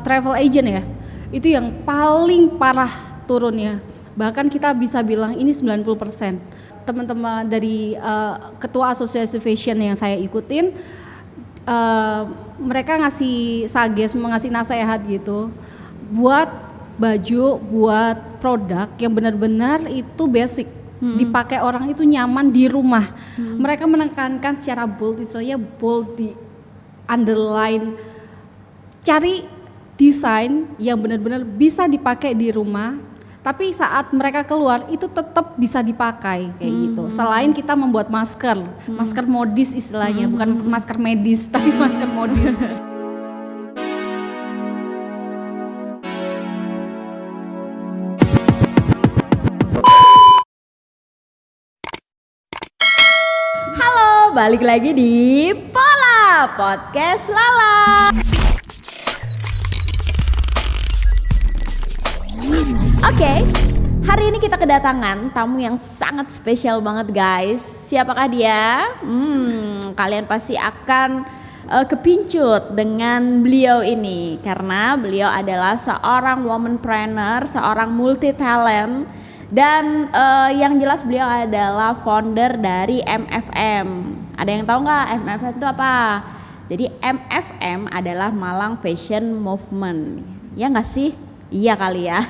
travel agent ya, itu yang paling parah turunnya. Bahkan kita bisa bilang ini 90%. Teman-teman dari ketua asosiasi fashion yang saya ikutin, mereka ngasih ngasih nasihat gitu, buat baju, buat produk yang benar-benar itu basic, dipakai orang itu nyaman di rumah. Mereka menekankan secara bold, istilahnya bold di underline, cari desain yang benar-benar bisa dipakai di rumah, tapi saat mereka keluar itu tetap bisa dipakai kayak gitu. Selain kita membuat masker modis istilahnya, bukan masker medis tapi masker modis. Halo, balik lagi di Pola Podcast Lala. Oke, hari ini kita kedatangan tamu yang sangat spesial banget guys. Siapakah dia? Kalian pasti akan kepincut dengan beliau ini, karena beliau adalah seorang womanpreneur, seorang multi talent. Dan yang jelas beliau adalah founder dari MFM. Ada yang tahu nggak MFM itu apa? Jadi MFM adalah Malang Fashion Movement. Ya nggak sih? Iya kali ya.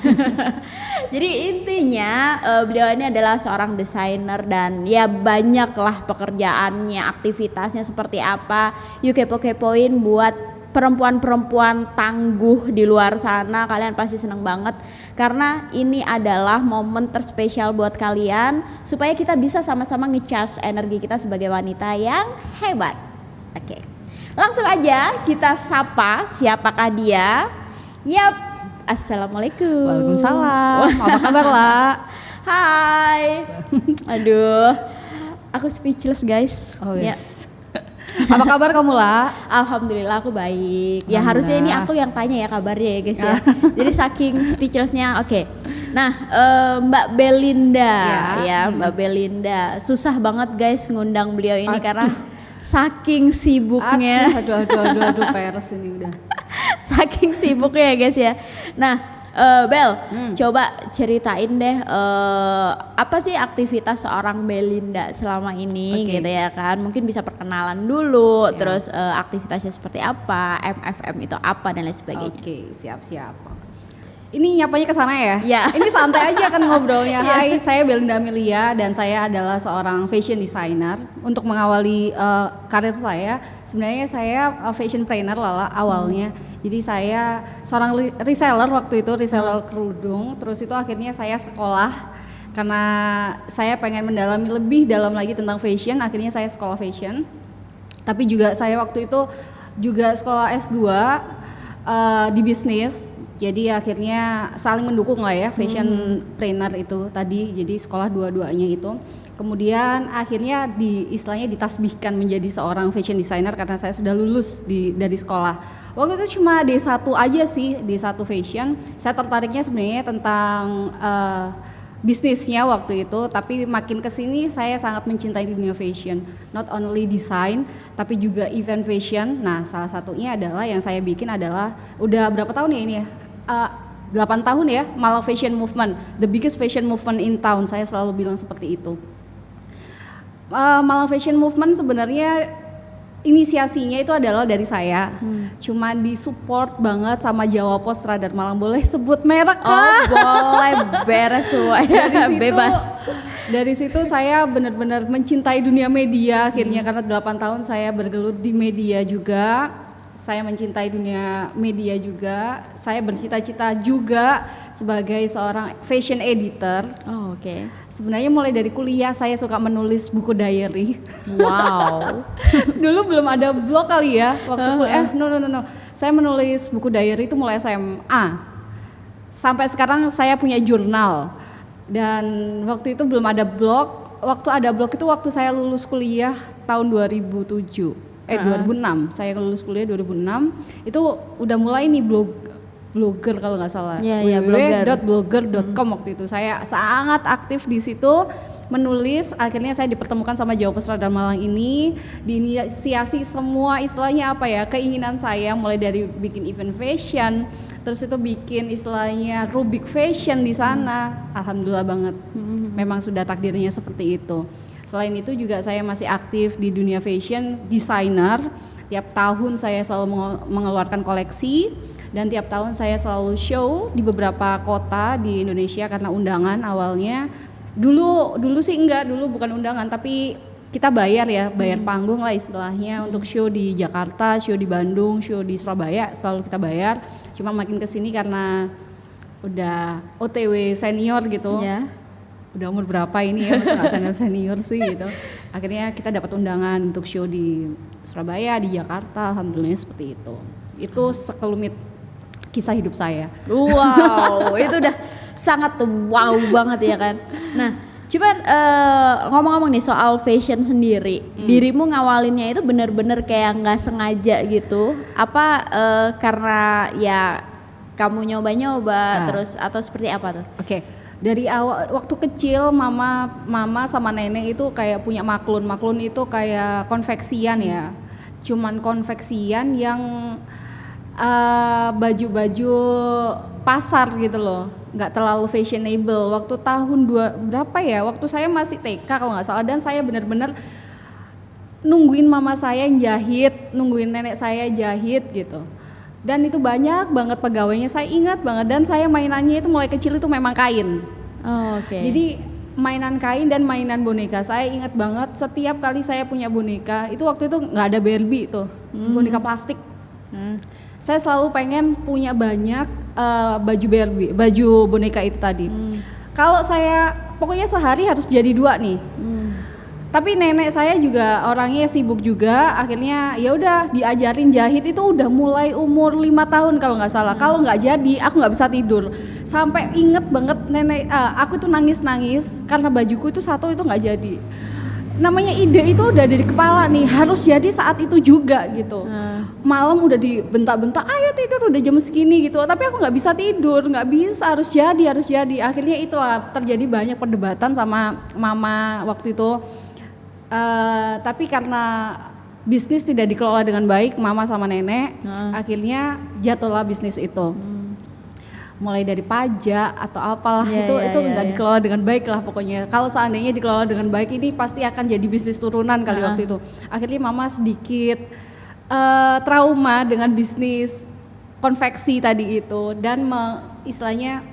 Jadi intinya beliau ini adalah seorang desainer dan ya banyaklah pekerjaannya, aktivitasnya seperti apa. Yuk kepo-kepoin buat perempuan-perempuan tangguh di luar sana. Kalian pasti seneng banget karena ini adalah momen terspesial buat kalian supaya kita bisa sama-sama nge-charge energi kita sebagai wanita yang hebat. Oke, langsung aja kita sapa siapakah dia. Yap, assalamualaikum. Waalaikumsalam. Apa kabar lah? Hai. Aduh, aku speechless guys. Oh yes. Apa kabar kamu lah? Alhamdulillah aku baik. Ya harusnya ini aku yang tanya ya kabarnya ya guys ya. Jadi saking speechlessnya. Oke. Nah Mbak Belinda ya Mbak Belinda. Susah banget guys ngundang beliau ini karena saking sibuknya. Aduh, peres ini udah. Saking sibuknya ya guys ya. Nah Bel, coba ceritain deh apa sih aktivitas seorang Belinda selama ini gitu ya kan. Mungkin bisa perkenalan dulu. Siap. Terus aktivitasnya seperti apa, MFM itu apa dan lain sebagainya. Oke, siap. Ini nyapanya ke sana ya? Ya. Ini santai aja kan ngobrolnya. Hai, saya Belinda Amelia dan saya adalah seorang fashion designer. Untuk mengawali karir saya, sebenarnya saya fashion trainer Lala awalnya. Jadi saya seorang reseller waktu itu, reseller kerudung. Terus itu akhirnya saya sekolah karena saya pengen mendalami lebih dalam lagi tentang fashion. Akhirnya saya sekolah fashion. Tapi juga saya waktu itu juga sekolah S2 di bisnis. Jadi akhirnya saling mendukung lah ya, fashion trainer itu tadi. Jadi sekolah dua-duanya itu. Kemudian akhirnya istilahnya ditasbihkan menjadi seorang fashion designer karena saya sudah lulus dari sekolah. Waktu itu cuma D1 aja sih, D1 fashion. Saya tertariknya sebenarnya tentang bisnisnya waktu itu, tapi makin kesini saya sangat mencintai dunia fashion. Not only design, tapi juga event fashion. Nah, salah satunya adalah yang saya bikin adalah udah berapa tahun ya ini ya? 8 tahun ya, Malang Fashion Movement, the biggest fashion movement in town. Saya selalu bilang seperti itu. Malang Fashion Movement sebenarnya inisiasinya itu adalah dari saya. Cuma disupport banget sama Jawa Pos Radar Malang. Boleh sebut merek kah? Oh boleh, beres semuanya. Bebas. Dari situ saya benar-benar mencintai dunia media akhirnya karena 8 tahun saya bergelut di media juga. Saya mencintai dunia media juga. Saya bercita-cita juga sebagai seorang fashion editor. Oh, oke. Sebenarnya mulai dari kuliah saya suka menulis buku diary. Wow. Dulu belum ada blog kali ya waktu kuliah. No. Saya menulis buku diary itu mulai SMA. Sampai sekarang saya punya jurnal. Dan waktu itu belum ada blog. Waktu ada blog itu waktu saya lulus kuliah tahun 2006. Saya lulus kuliah 2006. Itu udah mulai nih blogger kalau nggak salah. www.blogger.com waktu itu saya sangat aktif di situ menulis, akhirnya saya dipertemukan sama Jawa Pos Radar Malang ini, diinisiasi semua istilahnya apa ya, keinginan saya mulai dari bikin event fashion, terus itu bikin istilahnya Rubik Fashion di sana. Alhamdulillah banget. Memang sudah takdirnya seperti itu. Selain itu juga saya masih aktif di dunia fashion, desainer. Tiap tahun saya selalu mengeluarkan koleksi dan tiap tahun saya selalu show di beberapa kota di Indonesia karena undangan awalnya. Dulu sih dulu bukan undangan tapi kita bayar panggung lah istilahnya untuk show di Jakarta, show di Bandung, show di Surabaya selalu kita bayar. Cuma makin kesini karena udah OTW senior gitu. Yeah. Udah umur berapa ini ya, masih gak senior sih gitu. Akhirnya kita dapat undangan untuk show di Surabaya, di Jakarta, alhamdulillah seperti itu. Itu sekelumit kisah hidup saya. Wow, itu udah sangat wow banget ya kan. Nah, cuman ngomong-ngomong nih soal fashion sendiri, dirimu ngawalinnya itu bener-bener kayak nggak sengaja gitu? Apa karena ya kamu nyoba-nyoba terus atau seperti apa tuh? Oke. Dari awal waktu kecil mama sama nenek itu kayak punya maklun itu kayak konveksian ya, cuman konveksian yang baju-baju pasar gitu loh, nggak terlalu fashionable. Waktu tahun berapa ya, waktu saya masih TK kalau nggak salah, dan saya benar-benar nungguin mama saya yang jahit, nungguin nenek saya jahit gitu. Dan itu banyak banget pegawainya, saya ingat banget. Dan saya mainannya itu mulai kecil itu memang kain. Oke. Jadi mainan kain dan mainan boneka. Saya ingat banget setiap kali saya punya boneka, itu waktu itu nggak ada Barbie tuh, boneka plastik. Saya selalu pengen punya banyak baju Barbie, baju boneka itu tadi. Kalau saya pokoknya sehari harus jadi 2 nih. Tapi nenek saya juga orangnya sibuk juga, akhirnya ya udah diajarin jahit itu udah mulai umur 5 tahun kalau nggak salah. Kalau nggak jadi aku nggak bisa tidur. Sampai inget banget nenek, aku tuh nangis karena bajuku itu satu itu nggak jadi. Namanya ide itu udah dari kepala nih, harus jadi saat itu juga gitu. Malam udah dibentak-bentak, ayo tidur udah jam segini gitu. Tapi aku nggak bisa tidur, nggak bisa, harus jadi. Akhirnya itulah terjadi banyak perdebatan sama mama waktu itu. Tapi karena bisnis tidak dikelola dengan baik mama sama nenek, akhirnya jatuhlah bisnis itu. Mulai dari pajak atau apalah itu nggak dikelola dengan baik lah pokoknya. Kalau seandainya dikelola dengan baik ini pasti akan jadi bisnis turunan kali waktu itu. Akhirnya mama sedikit trauma dengan bisnis konveksi tadi itu dan istilahnya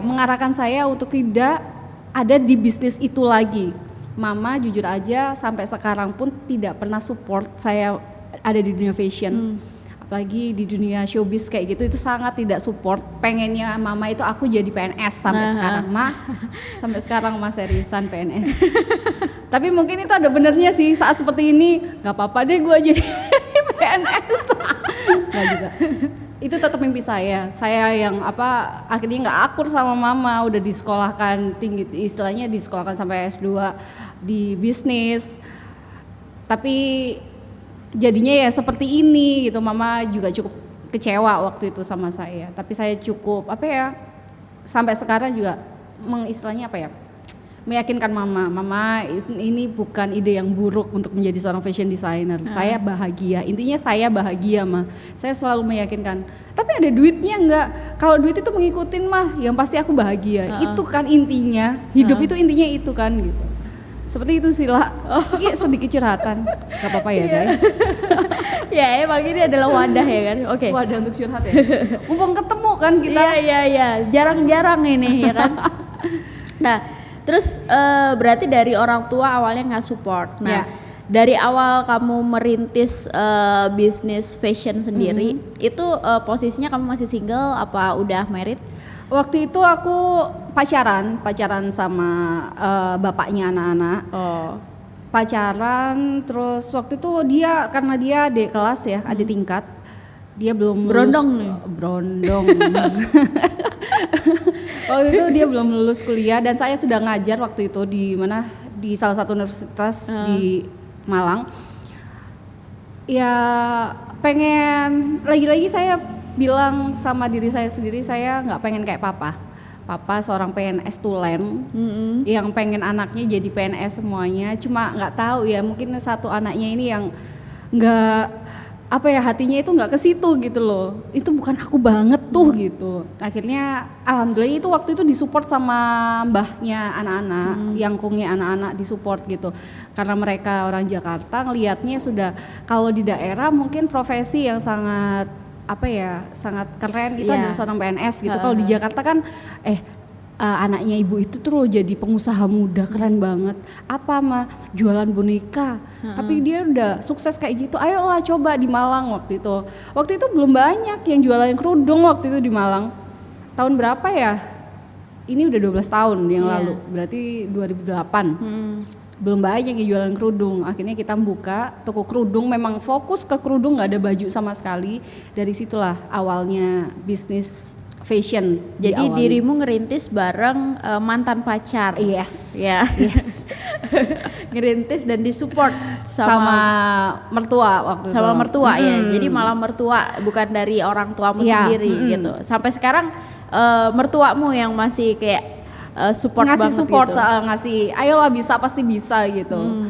mengarahkan saya untuk tidak ada di bisnis itu lagi. Mama jujur aja sampai sekarang pun tidak pernah support saya ada di dunia fashion. Apalagi di dunia showbiz kayak gitu, itu sangat tidak support. Pengennya mama itu aku jadi PNS sampai sekarang. Sampai sekarang seriusan PNS. Tapi mungkin itu ada benernya sih, saat seperti ini gak apa-apa deh gue jadi PNS. Gak juga. Itu tetap mimpi saya yang akhirnya nggak akur sama mama, udah disekolahkan tinggi, istilahnya disekolahkan sampai S2 di bisnis, tapi jadinya ya seperti ini gitu. Mama juga cukup kecewa waktu itu sama saya, tapi saya cukup sampai sekarang juga meyakinkan mama ini bukan ide yang buruk untuk menjadi seorang fashion designer. Saya bahagia, intinya saya bahagia mah. Saya selalu meyakinkan. Tapi ada duitnya enggak? Kalau duit itu mengikutin mah, yang pasti aku bahagia. Itu kan intinya, hidup itu intinya itu kan gitu. Seperti itu sih lah. Ini sedikit curhatan, gak apa-apa ya guys. Ya emang ini adalah wadah ya kan. Oke. Wadah untuk curhat ya. Mumpung ketemu kan kita. Iya. Jarang-jarang ini ya kan. Nah. Terus berarti dari orang tua awalnya nggak support. Nah, dari awal kamu merintis bisnis fashion sendiri, itu posisinya kamu masih single apa udah married? Waktu itu aku pacaran sama bapaknya anak-anak. Pacaran, terus waktu itu karena dia adik kelas ya, adik tingkat. Dia belum berondong. Waktu itu dia belum lulus kuliah dan saya sudah ngajar waktu itu di salah satu universitas di Malang. Ya pengen lagi-lagi saya bilang sama diri saya sendiri, saya nggak pengen kayak papa. papa seorang PNS tulen yang pengen anaknya jadi PNS semuanya, cuma nggak tahu ya, mungkin satu anaknya ini yang nggak apa ya, hatinya itu nggak ke situ gitu loh, itu bukan aku banget tuh gitu. Akhirnya alhamdulillah itu waktu itu disupport sama mbahnya anak-anak, yangkungnya anak-anak disupport gitu, karena mereka orang Jakarta ngelihatnya sudah kalau di daerah mungkin profesi yang sangat apa ya, sangat keren itu adalah seorang PNS gitu. Kalau di Jakarta kan anaknya ibu itu tuh loh jadi pengusaha muda keren banget, apa mah jualan boneka, tapi dia udah sukses kayak gitu, ayolah coba di Malang. Waktu itu belum banyak yang jualan kerudung waktu itu di Malang. Tahun berapa ya, ini udah 12 tahun yang lalu, berarti 2008. Belum banyak yang jualan kerudung. Akhirnya kita buka toko kerudung, memang fokus ke kerudung, nggak ada baju sama sekali. Dari situlah awalnya bisnis fashion. Jadi dirimu ngerintis bareng mantan pacar. Yes. Ya. Yes. Ngerintis dan disupport sama mertua waktu sama itu. mertua ya. Jadi malah mertua, bukan dari orang tuamu sendiri gitu. Sampai sekarang mertuamu yang masih kayak support ngasih banget support, gitu. ngasih ayolah bisa, pasti bisa gitu.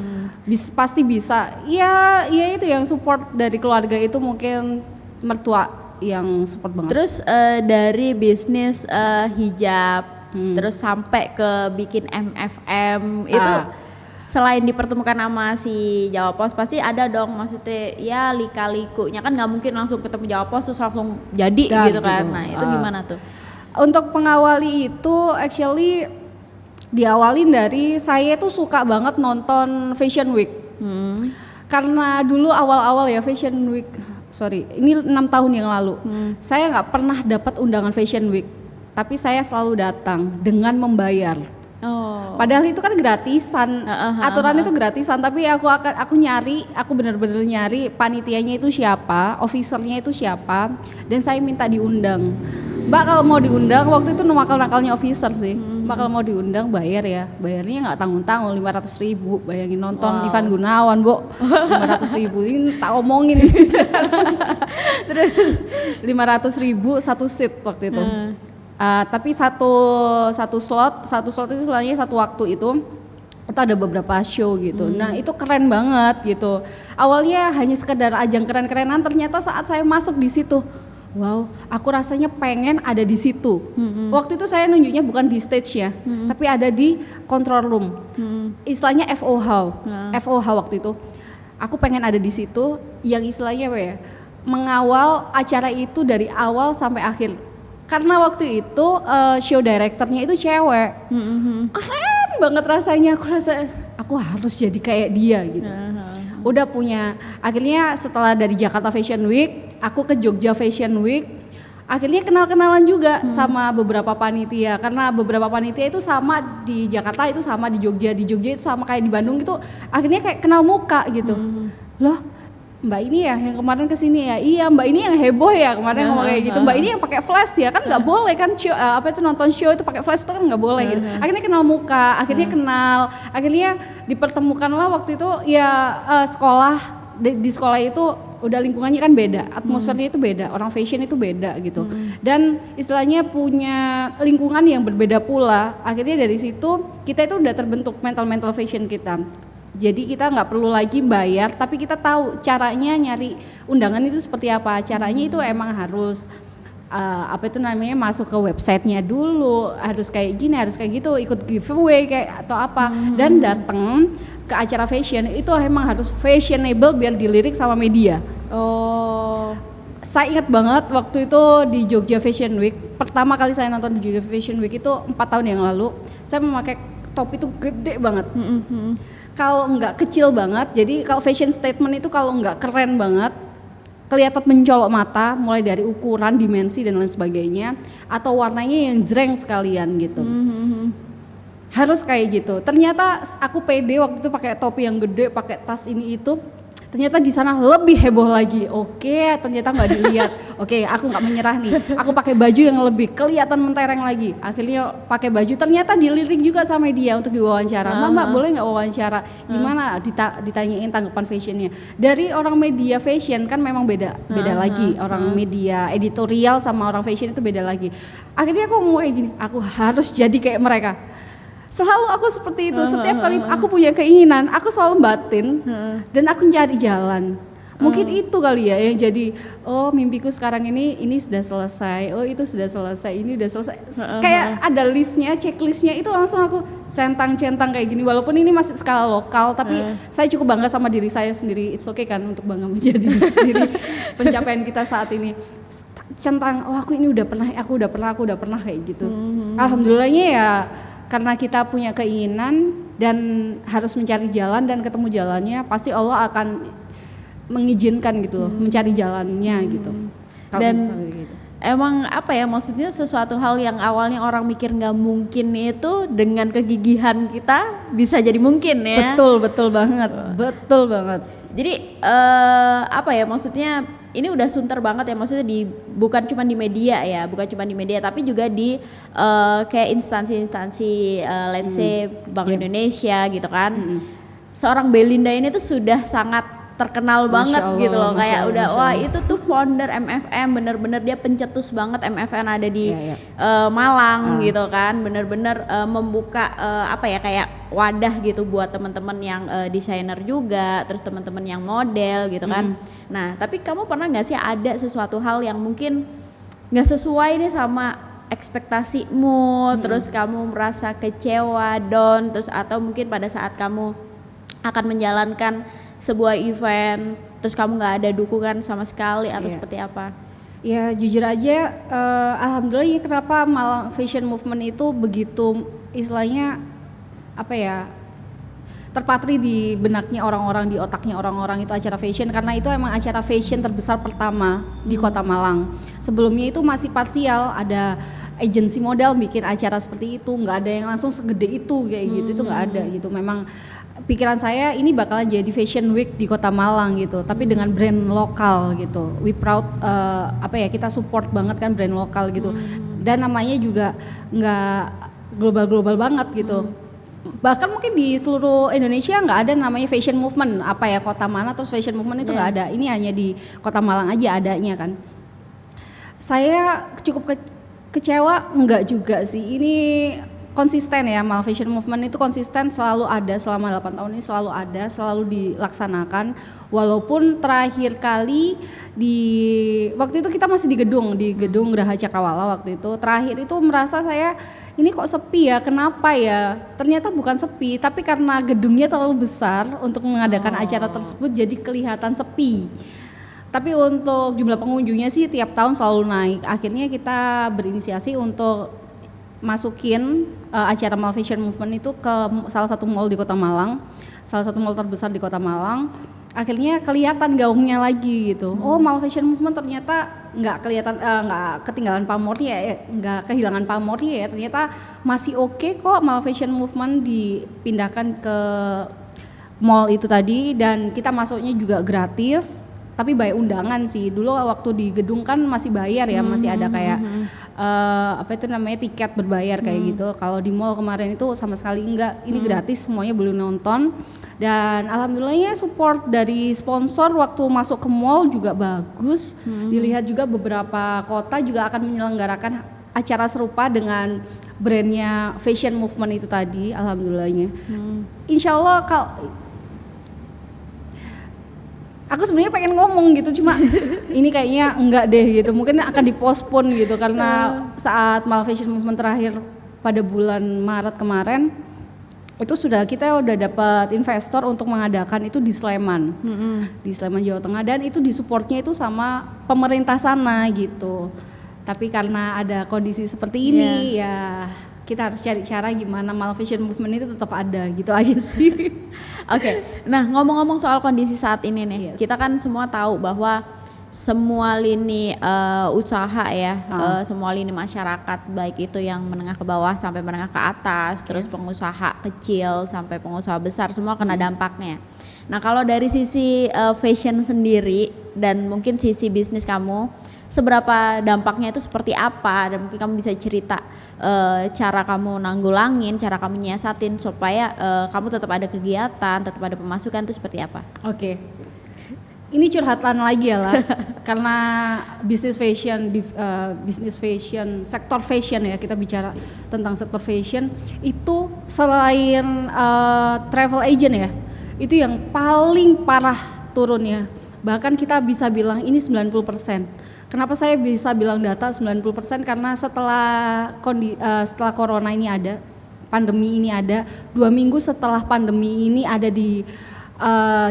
Pasti bisa. Ya itu yang support dari keluarga itu mungkin mertua yang support banget. Terus dari bisnis hijab terus sampai ke bikin MFM itu selain dipertemukan sama si Jawa Pos, pasti ada dong maksudnya ya lika-likunya, kan nggak mungkin langsung ketemu Jawa Pos terus langsung jadi gitu kan. Nah itu gimana tuh? Untuk pengawali itu actually diawalin dari saya tuh suka banget nonton Fashion Week. Karena dulu awal-awal ya Fashion Week, ini 6 tahun yang lalu, saya nggak pernah dapat undangan Fashion Week, tapi saya selalu datang dengan membayar. Padahal itu kan gratisan, aturan itu gratisan, tapi aku benar-benar nyari panitianya itu siapa, officernya itu siapa, dan saya minta diundang. Mbak kalau mau diundang, waktu itu nakal-nakalnya officer sih. Mbak kalau mau diundang bayar ya, bayarnya nggak tanggung-tanggung 500.000, bayangin nonton Ivan Gunawan, Bu, 500.000, ini tak omongin ini sekarang. Terus 500.000 satu seat waktu itu. Tapi satu slot itu selanjutnya satu waktu itu ada beberapa show gitu. Nah itu keren banget gitu. Awalnya hanya sekedar ajang keren-kerenan, ternyata saat saya masuk di situ, wow, aku rasanya pengen ada di situ. Waktu itu saya nunjuknya bukan di stage ya, tapi ada di control room. Istilahnya FOH waktu itu. Aku pengen ada di situ, yang istilahnya apa ya, mengawal acara itu dari awal sampai akhir. Karena waktu itu show directornya itu cewek, keren banget rasanya. Aku harus jadi kayak dia gitu. Udah punya, akhirnya setelah dari Jakarta Fashion Week, aku ke Jogja Fashion Week. Akhirnya kenal-kenalan juga sama beberapa panitia, karena beberapa panitia itu sama di Jakarta, itu sama di Jogja itu sama kayak di Bandung gitu. Akhirnya kayak kenal muka gitu. Loh, Mbak ini ya yang kemarin kesini ya, iya Mbak ini yang heboh ya kemarin ngomong kayak gitu, Mbak ini yang pakai flash ya, kan nggak boleh kan show, nonton show itu pakai flash itu kan nggak boleh gitu. Akhirnya kenal muka, akhirnya dipertemukanlah waktu itu ya. Sekolah di sekolah itu udah lingkungannya kan beda, atmosfernya itu beda, orang fashion itu beda gitu, dan istilahnya punya lingkungan yang berbeda pula. Akhirnya dari situ kita itu udah terbentuk mental fashion kita. Jadi kita nggak perlu lagi bayar, tapi kita tahu caranya nyari undangan itu seperti apa. Caranya itu emang harus masuk ke websitenya dulu, harus kayak gini, harus kayak gitu, ikut giveaway kayak atau apa, dan datang ke acara fashion itu emang harus fashionable biar dilirik sama media. Saya ingat banget waktu itu di Jogja Fashion Week, pertama kali saya nonton di Jogja Fashion Week itu 4 tahun yang lalu. Saya memakai topi itu gede banget. Kalau nggak kecil banget, jadi kalau fashion statement itu kalau nggak keren banget, kelihatan mencolok mata, mulai dari ukuran, dimensi dan lain sebagainya, atau warnanya yang jreng sekalian gitu. Harus kayak gitu. Ternyata aku pede waktu itu pakai topi yang gede, pakai tas ini itu. ternyata di sana lebih heboh lagi. Oke, ternyata nggak dilihat. Oke, aku nggak menyerah nih. Aku pakai baju yang lebih kelihatan mentereng lagi. Akhirnya pakai baju, ternyata dilirik juga sama dia untuk diwawancara. Mbak boleh nggak wawancara? Gimana? Ditanyain tanggapan fashionnya. Dari orang media fashion kan memang beda lagi. Orang media editorial sama orang fashion itu beda lagi. Akhirnya aku ngomong kayak gini, aku harus jadi kayak mereka. Selalu aku seperti itu, setiap kali aku punya keinginan, aku selalu batin dan aku cari jalan. Mungkin itu kali ya yang jadi, oh mimpiku sekarang ini sudah selesai, oh itu sudah selesai, ini udah selesai. Kayak ada listnya, checklistnya itu langsung aku centang-centang kayak gini. Walaupun ini masih skala lokal, tapi saya cukup bangga sama diri saya sendiri. It's okay kan untuk bangga menjadi diri sendiri. Pencapaian kita saat ini. Centang, oh aku ini udah pernah, aku udah pernah kayak gitu. Alhamdulillahnya ya. Karena kita punya keinginan dan harus mencari jalan dan ketemu jalannya, pasti Allah akan mengizinkan gitu loh, mencari jalannya gitu. Dan gitu. Emang apa ya, maksudnya sesuatu hal yang awalnya orang mikir nggak mungkin itu dengan kegigihan kita bisa jadi mungkin ya. Betul banget. Jadi apa ya, maksudnya ini udah sunter banget ya, maksudnya bukan cuma di media ya, tapi juga di kayak instansi-instansi let's say Bank Indonesia gitu kan. Seorang Belinda ini tuh sudah sangat terkenal banget Allah, gitu loh, kayak udah wah itu tuh founder MFM, bener-bener dia pencetus banget MFM ada di Malang gitu kan, bener-bener membuka apa ya, kayak wadah gitu buat teman-teman yang desainer juga, terus teman-teman yang model gitu kan. Nah tapi kamu pernah nggak sih ada sesuatu hal yang mungkin nggak sesuai nih sama ekspektasimu, terus kamu merasa kecewa, down, terus atau mungkin pada saat kamu akan menjalankan sebuah event terus kamu nggak ada dukungan sama sekali atau seperti apa? Ya jujur aja, alhamdulillah ya, kenapa Malang Fashion Movement itu begitu istilahnya apa ya, terpatri di benaknya orang-orang, di otaknya orang-orang itu acara fashion, karena itu emang acara fashion terbesar pertama di Kota Malang. Sebelumnya itu masih parsial, ada agensi modal bikin acara seperti itu, nggak ada yang langsung segede itu kayak gitu, itu nggak ada gitu. Memang pikiran saya ini bakalan jadi Fashion Week di Kota Malang gitu, tapi dengan brand lokal gitu. We proud apa ya, kita support banget kan brand lokal gitu. Dan namanya juga nggak global banget gitu. Bahkan mungkin di seluruh Indonesia nggak ada namanya Fashion Movement, apa ya, kota mana terus Fashion Movement itu nggak ada. Ini hanya di Kota Malang aja adanya kan. Saya cukup kecewa enggak juga sih. Ini konsisten ya, Malang Fashion Movement itu konsisten, selalu ada selama 8 tahun ini, selalu ada, selalu dilaksanakan. Walaupun terakhir kali waktu itu kita masih di gedung Geraha Cakrawala waktu itu. Terakhir itu merasa saya ini kok sepi ya, kenapa ya? Ternyata bukan sepi, tapi karena gedungnya terlalu besar untuk mengadakan acara tersebut jadi kelihatan sepi. Tapi untuk jumlah pengunjungnya sih tiap tahun selalu naik. Akhirnya kita berinisiasi untuk masukin acara Malang Fashion Movement itu ke salah satu mall di Kota Malang, salah satu mall terbesar di Kota Malang. Akhirnya kelihatan gaungnya lagi gitu. Oh, Malang Fashion Movement ternyata nggak kelihatan, nggak ketinggalan pamornya ya, nggak kehilangan pamornya ya. Ternyata masih oke kok Malang Fashion Movement dipindahkan ke mall itu tadi, dan kita masuknya juga gratis. Tapi bayar undangan sih. Dulu waktu di gedung kan masih bayar ya, masih ada kayak apa itu namanya, tiket berbayar kayak gitu. Kalau di mall kemarin itu sama sekali enggak, ini gratis, semuanya boleh nonton. Dan alhamdulillahnya support dari sponsor waktu masuk ke mall juga bagus. Dilihat juga beberapa kota juga akan menyelenggarakan acara serupa dengan brandnya Fashion Movement itu tadi, alhamdulillahnya. Insya Allah aku sebenarnya pengen ngomong gitu, cuma ini kayaknya enggak deh gitu, mungkin akan dipospon gitu, karena saat Malang Fashion Movement terakhir pada bulan Maret kemarin itu kita udah dapat investor untuk mengadakan itu di Sleman, di Sleman Jawa Tengah, dan itu disupportnya itu sama pemerintah sana gitu. Tapi karena ada kondisi seperti ini ya kita harus cari cara gimana Malang Fashion Movement itu tetap ada gitu aja sih. Oke. Nah, ngomong-ngomong soal kondisi saat ini nih, kita kan semua tahu bahwa semua lini usaha ya, semua lini masyarakat, baik itu yang menengah ke bawah sampai menengah ke atas, terus pengusaha kecil sampai pengusaha besar, semua kena dampaknya. Nah kalau dari sisi fashion sendiri dan mungkin sisi bisnis kamu, seberapa dampaknya itu seperti apa, dan mungkin kamu bisa cerita cara kamu nanggulangin, cara kamu nyiasatin supaya kamu tetap ada kegiatan, tetap ada pemasukan itu seperti apa? Oke. Ini curhatan lagi ya lah, karena bisnis fashion, sektor fashion ya, kita bicara tentang sektor fashion itu selain travel agent ya, itu yang paling parah turunnya. Bahkan kita bisa bilang ini 90%. Kenapa saya bisa bilang data 90%? Karena setelah corona ini ada, pandemi ini ada, 2 minggu setelah pandemi ini ada di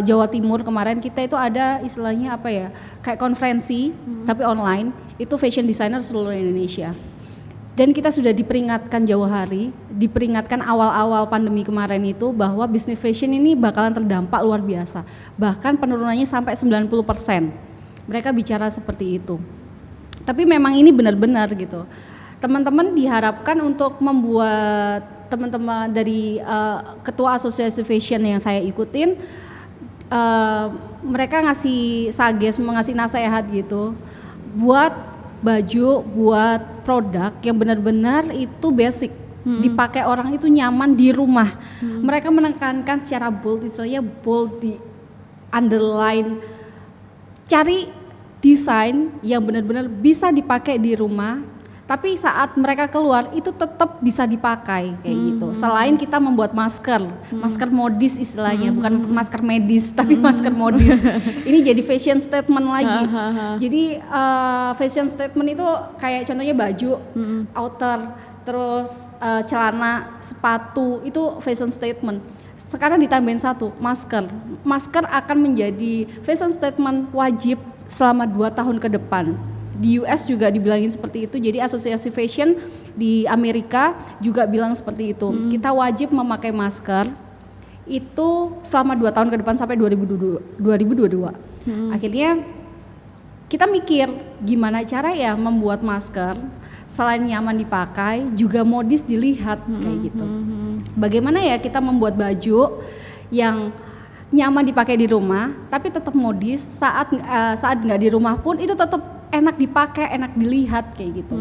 Jawa Timur kemarin, kita itu ada istilahnya apa ya, kayak konferensi tapi online, itu fashion designer seluruh Indonesia. Dan kita sudah diperingatkan jauh hari, diperingatkan awal-awal pandemi kemarin itu bahwa bisnis fashion ini bakalan terdampak luar biasa. Bahkan penurunannya sampai 90%. Mereka bicara seperti itu. Tapi memang ini benar-benar gitu. Teman-teman diharapkan untuk membuat, teman-teman dari ketua asosiasi fashion yang saya ikutin, mereka ngasih ngasih nasihat gitu, buat baju, buat produk yang benar-benar itu basic, dipakai orang itu nyaman di rumah. Mereka menekankan secara bold, istilahnya bold, di underline, cari desain yang benar-benar bisa dipakai di rumah, tapi saat mereka keluar itu tetap bisa dipakai kayak gitu. Selain kita membuat masker modis istilahnya, bukan masker medis tapi masker modis. Ini jadi fashion statement lagi. Jadi fashion statement itu kayak contohnya baju, outer, terus celana, sepatu, itu fashion statement. Sekarang ditambahin satu, masker. Masker akan menjadi fashion statement wajib selama 2 tahun ke depan. Di US juga dibilangin seperti itu. Jadi asosiasi fashion di Amerika juga bilang seperti itu. Kita wajib memakai masker itu selama 2 tahun ke depan sampai 2022. Akhirnya kita mikir gimana cara ya membuat masker selain nyaman dipakai juga modis dilihat kayak gitu. Bagaimana ya kita membuat baju yang nyaman dipakai di rumah tapi tetap modis, saat nggak di rumah pun itu tetap enak dipakai, enak dilihat kayak gitu.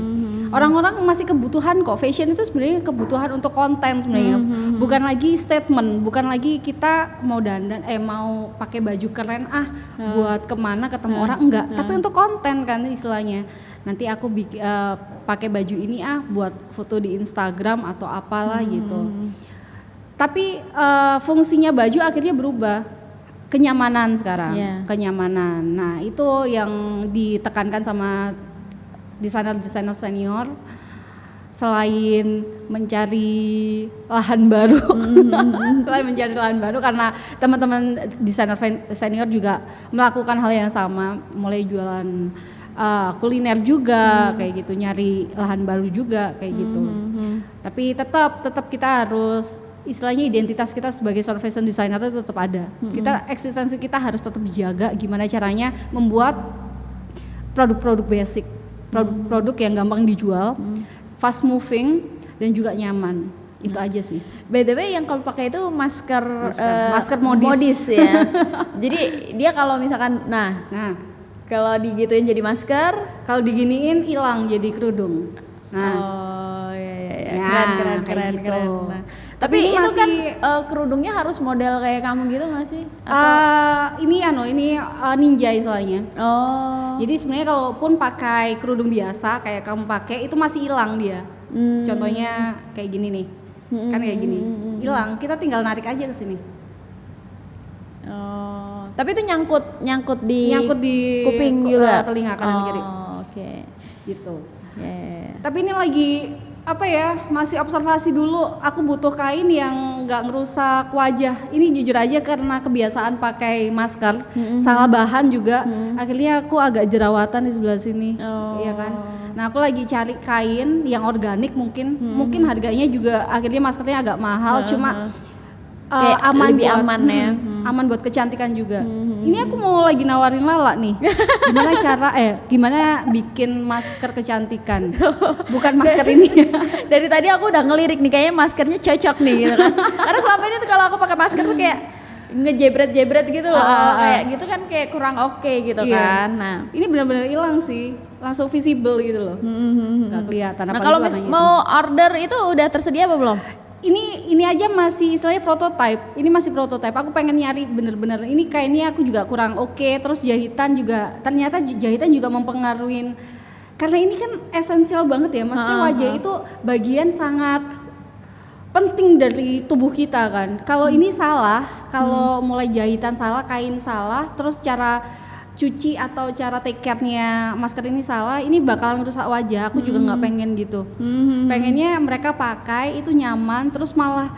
Orang-orang masih kebutuhan kok. Fashion itu sebenarnya kebutuhan untuk konten sebenarnya. Bukan lagi statement, bukan lagi kita mau dandan, mau pakai baju keren buat kemana ketemu orang, enggak. Tapi untuk konten kan istilahnya. Nanti aku pakai baju ini buat foto di Instagram atau apalah gitu. Tapi fungsinya baju akhirnya berubah. Kenyamanan sekarang, kenyamanan. Nah itu yang ditekankan sama desainer-desainer senior. Selain mencari lahan baru, karena teman-teman desainer senior juga melakukan hal yang sama, mulai jualan kuliner juga kayak gitu, nyari lahan baru juga kayak gitu. Tapi tetap kita harus, istilahnya identitas kita sebagai seorang fashion designer itu tetap ada. Kita eksistensi kita harus tetap dijaga. Gimana caranya membuat produk-produk basic, produk-produk yang gampang dijual, fast moving dan juga nyaman. Itu aja sih. By the way, yang kamu pakai itu masker modis ya. Jadi dia kalau misalkan, kalau digituin jadi masker, kalau diginiin hilang jadi kerudung. Keren. Nah, tapi itu masih, kan kerudungnya harus model kayak kamu gitu nggak sih? Ini ninja istilahnya. Jadi Jadi sebenarnya kalaupun pakai kerudung biasa kayak kamu pakai itu masih hilang dia. Contohnya kayak gini nih, kan kayak gini, hilang. Kita tinggal narik aja ke sini. Tapi itu nyangkut di kuping juga, telinga kanan kiri. Oke. Gitu. Yeah. Tapi ini lagi masih observasi dulu. Aku butuh kain yang nggak ngerusak wajah. Ini jujur aja karena kebiasaan pakai masker, salah bahan juga. Akhirnya aku agak jerawatan di sebelah sini, iya kan. Nah aku lagi cari kain yang organik, mungkin harganya juga akhirnya maskernya agak mahal, cuma aman lebih buat, aman ya. Aman buat kecantikan juga. Ini aku mau lagi nawarin Lala nih. Gimana bikin masker kecantikan? Bukan masker ini. Dari tadi aku udah ngelirik nih, kayaknya maskernya cocok nih gitu kan. Karena selama ini tuh kalau aku pakai masker tuh kayak ngejebret-jebret gitu loh. Kayak gitu kan kayak kurang oke gitu kan. Nah, ini benar-benar hilang sih, langsung visible gitu loh, nggak kelihatan. Nah kalau mau order itu udah tersedia apa belum? Ini aja masih istilahnya prototype. Ini masih prototype. Aku pengen nyari bener-bener. Ini kayaknya aku juga kurang oke. Terus jahitan juga, ternyata jahitan juga mempengaruhi. Karena ini kan esensial banget ya. Maksudnya wajah itu bagian sangat penting dari tubuh kita kan. Kalau ini salah, kalau mulai jahitan salah, kain salah, terus cara cuci atau cara take care-nya masker ini salah, ini bakalan rusak wajah. Aku juga nggak pengen gitu. Pengennya mereka pakai itu nyaman, terus malah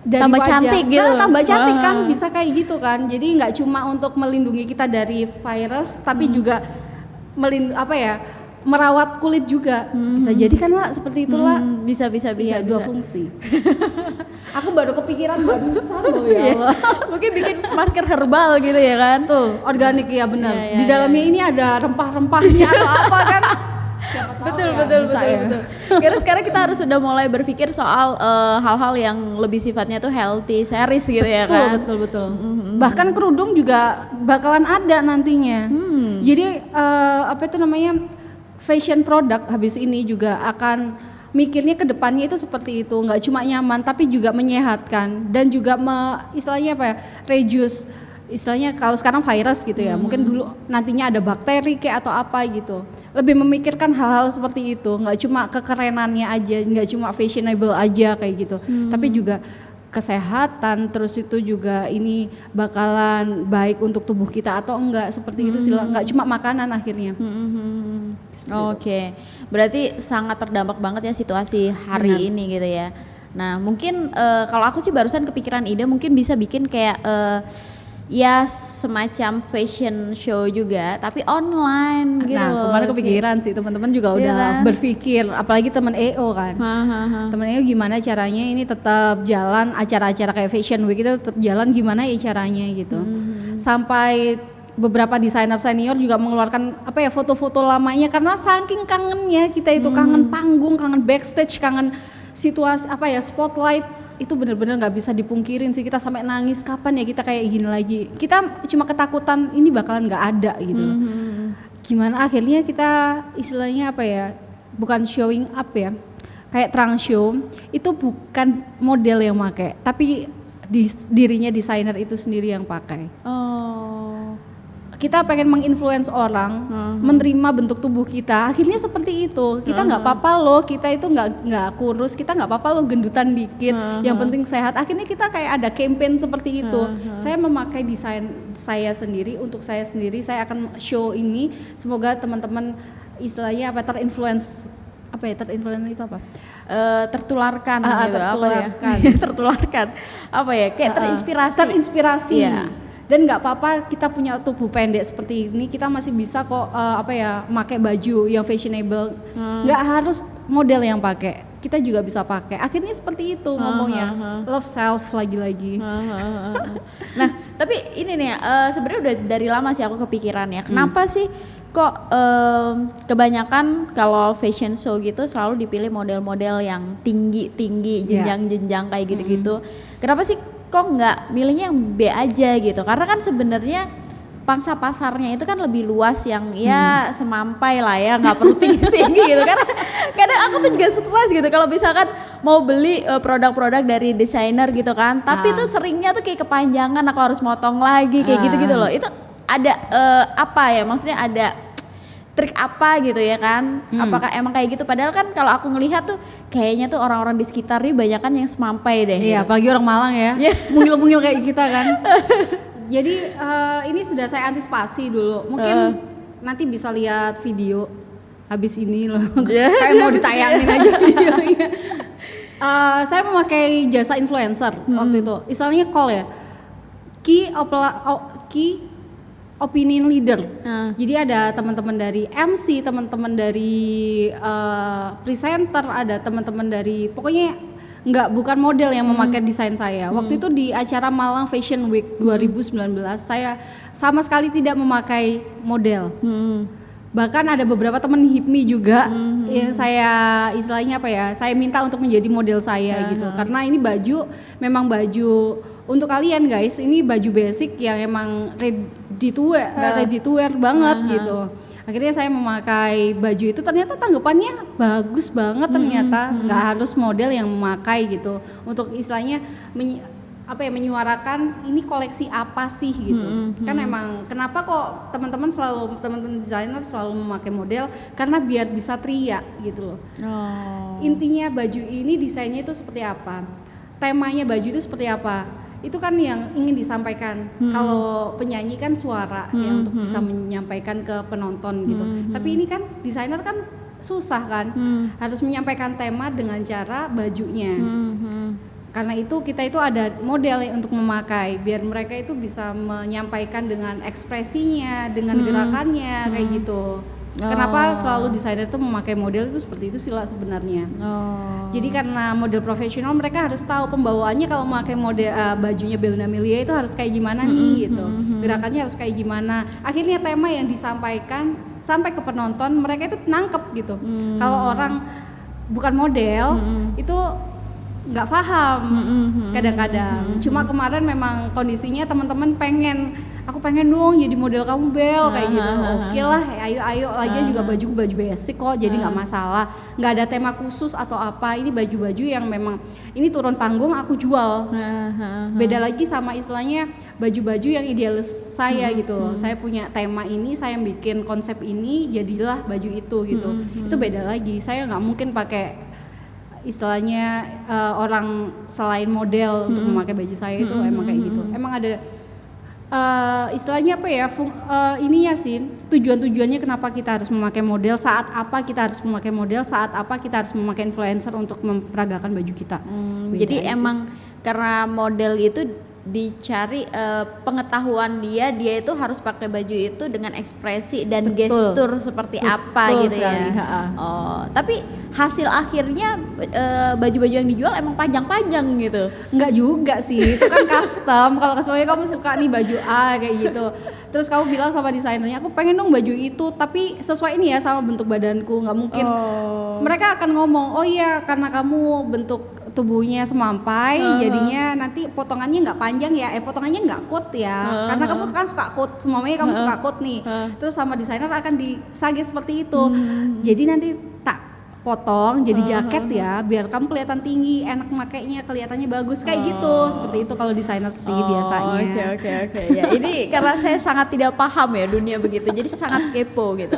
dari tambah wajah, cantik gitu. Tambah cantik kan, bisa kayak gitu kan. Jadi nggak cuma untuk melindungi kita dari virus, tapi juga merawat kulit juga. Bisa jadi kan lah seperti itulah. Bisa Iya, dua fungsi. Aku baru kepikiran barusan loh ya Allah. Mungkin bikin masker herbal gitu ya kan. Tuh, organik ya benar. Iya, Di dalamnya ini ada rempah-rempahnya atau apa kan? Betul. Karena sekarang kita harus sudah mulai berpikir soal hal-hal yang lebih sifatnya tuh healthy, series gitu ya kan. Betul. Bahkan kerudung juga bakalan ada nantinya. Jadi fashion product habis ini juga akan mikirnya ke depannya itu seperti itu, nggak cuma nyaman tapi juga menyehatkan dan juga reduce istilahnya kalau sekarang virus gitu ya, mungkin dulu nantinya ada bakteri kayak atau apa gitu. Lebih memikirkan hal-hal seperti itu, nggak cuma kekerenannya aja, nggak cuma fashionable aja kayak gitu, tapi juga kesehatan, terus itu juga ini bakalan baik untuk tubuh kita atau enggak, seperti itu sih, nggak cuma makanan akhirnya. Oke. Berarti sangat terdampak banget ya situasi hari ini gitu ya. Nah mungkin kalau aku sih barusan kepikiran ide mungkin bisa bikin kayak ya semacam fashion show juga tapi online gitu. Nah kemarin kepikiran sih, teman-teman juga udah berpikir, apalagi teman EO kan. Teman EO gimana caranya ini tetap jalan, acara-acara kayak fashion week itu tetap jalan, gimana ya caranya gitu. Sampai beberapa desainer senior juga mengeluarkan foto-foto lamanya karena saking kangennya kita itu, kangen panggung, kangen backstage, kangen situasi spotlight. Itu benar-benar nggak bisa dipungkirin sih, kita sampai nangis, kapan ya kita kayak gini lagi. Kita cuma ketakutan ini bakalan nggak ada gitu. Gimana akhirnya kita istilahnya bukan showing up ya, kayak trunk show itu bukan model yang pakai, tapi dirinya desainer itu sendiri yang pakai. Kita pengen menginfluence orang menerima bentuk tubuh kita, akhirnya seperti itu. Kita nggak apa-apa loh, kita itu nggak kurus, kita nggak apa-apa loh gendutan dikit, yang penting sehat. Akhirnya kita kayak ada campaign seperti itu. Saya memakai desain saya sendiri untuk saya sendiri, saya akan show ini, semoga teman-teman istilahnya terinfluence itu apa? Tertularkan gitu, tertularkan kayak terinspirasi. Dan nggak apa-apa kita punya tubuh pendek seperti ini, kita masih bisa kok pakai baju yang fashionable, nggak harus model yang pakai, kita juga bisa pakai. Akhirnya seperti itu ngomongnya, love self lagi-lagi. Nah tapi ini nih sebenarnya udah dari lama sih aku kepikiran ya, kenapa sih kok kebanyakan kalau fashion show gitu selalu dipilih model-model yang tinggi jenjang-jenjang kayak gitu-gitu. Kenapa sih kok nggak milihnya yang B aja gitu? Karena kan sebenarnya pangsa pasarnya itu kan lebih luas, yang ya semampai lah ya, nggak perlu tinggi-tinggi gitu. Karena kadang aku tuh juga stres gitu kalau misalkan mau beli produk-produk dari desainer gitu kan, tapi tuh seringnya tuh kayak kepanjangan, aku harus motong lagi kayak gitu-gitu loh. Itu ada maksudnya ada trik apa gitu ya kan? Apakah emang kayak gitu? Padahal kan kalau aku ngelihat tuh kayaknya tuh orang-orang di sekitar nih banyak kan yang semampai deh. Iya, gitu. apalagi orang Malang ya, mungil-mungil kayak kita kan. Jadi ini sudah saya antisipasi dulu. Mungkin nanti bisa lihat video habis ini loh. Kayak mau ditayangin aja videonya. Saya memakai jasa influencer waktu itu. Istilahnya call ya. Key opinion leader. Jadi ada teman-teman dari MC, teman-teman dari presenter, ada teman-teman dari pokoknya bukan model yang memakai desain saya. Waktu itu di acara Malang Fashion Week 2019 saya sama sekali tidak memakai model. Bahkan ada beberapa teman HIPMI juga yang saya istilahnya saya minta untuk menjadi model saya gitu. Karena ini baju memang baju untuk kalian guys, ini baju basic yang emang ready to wear banget gitu. Akhirnya saya memakai baju itu, ternyata tanggapannya bagus banget ternyata. Nggak harus model yang memakai gitu. Untuk istilahnya menyuarakan ini koleksi apa sih gitu. Kan emang kenapa kok teman-teman desainer selalu memakai model, karena biar bisa teriak gitu loh. Intinya baju ini desainnya itu seperti apa, temanya baju itu seperti apa, itu kan yang ingin disampaikan. Kalau penyanyi kan suara ya untuk bisa menyampaikan ke penonton gitu. Tapi ini kan desainer kan susah kan, harus menyampaikan tema dengan cara bajunya. Karena itu kita itu ada model untuk memakai biar mereka itu bisa menyampaikan dengan ekspresinya, dengan gerakannya kayak gitu. Kenapa selalu desainer itu memakai model itu seperti itu sih lah sebenarnya. Jadi karena model profesional mereka harus tahu pembawaannya kalau memakai model bajunya Belinda Amelia itu harus kayak gimana nih gitu. Gerakannya harus kayak gimana. Akhirnya tema yang disampaikan sampai ke penonton mereka itu nangkep gitu. Kalau orang bukan model itu nggak paham kadang-kadang. Cuma kemarin memang kondisinya teman-teman aku pengen dong jadi model kamu Bel kayak gitu. Oke lah, ayo lagi juga baju basic kok, jadi nggak masalah. Nggak ada tema khusus atau apa. Ini baju-baju yang memang ini turun panggung aku jual. Beda lagi sama istilahnya baju-baju yang idealis saya gitu loh. Saya punya tema ini, saya bikin konsep ini, jadilah baju itu gitu. Itu beda lagi. Saya nggak mungkin pakai istilahnya orang selain model untuk memakai baju saya itu emang kayak gitu. Emang ada istilahnya apa ya ininya sih, tujuannya kenapa kita harus memakai model, saat apa kita harus memakai model, saat apa kita harus memakai influencer untuk memperagakan baju kita. Jadi emang karena model itu dicari pengetahuan dia itu harus pakai baju itu dengan ekspresi dan gestur seperti apa gitu sekali. Tapi hasil akhirnya baju-baju yang dijual emang panjang-panjang gitu. Enggak juga sih, itu kan custom. Kalau kesuanya kamu suka nih baju A kayak gitu, terus kamu bilang sama desainernya aku pengen dong baju itu tapi sesuai ini ya sama bentuk badanku, nggak mungkin. Mereka akan ngomong oh iya karena kamu bentuk tubuhnya semampai jadinya nanti potongannya nggak panjang ya, potongannya nggak cut ya, karena kamu kan suka cut, semuanya kamu suka cut nih. Terus sama desainer akan disage seperti itu. Jadi nanti tak potong jadi jaket ya, biar kamu kelihatan tinggi, enak makainya, kelihatannya bagus kayak gitu. Seperti itu kalau desainer sih biasanya. Oke. Ya ini karena saya sangat tidak paham ya dunia begitu, jadi sangat kepo gitu.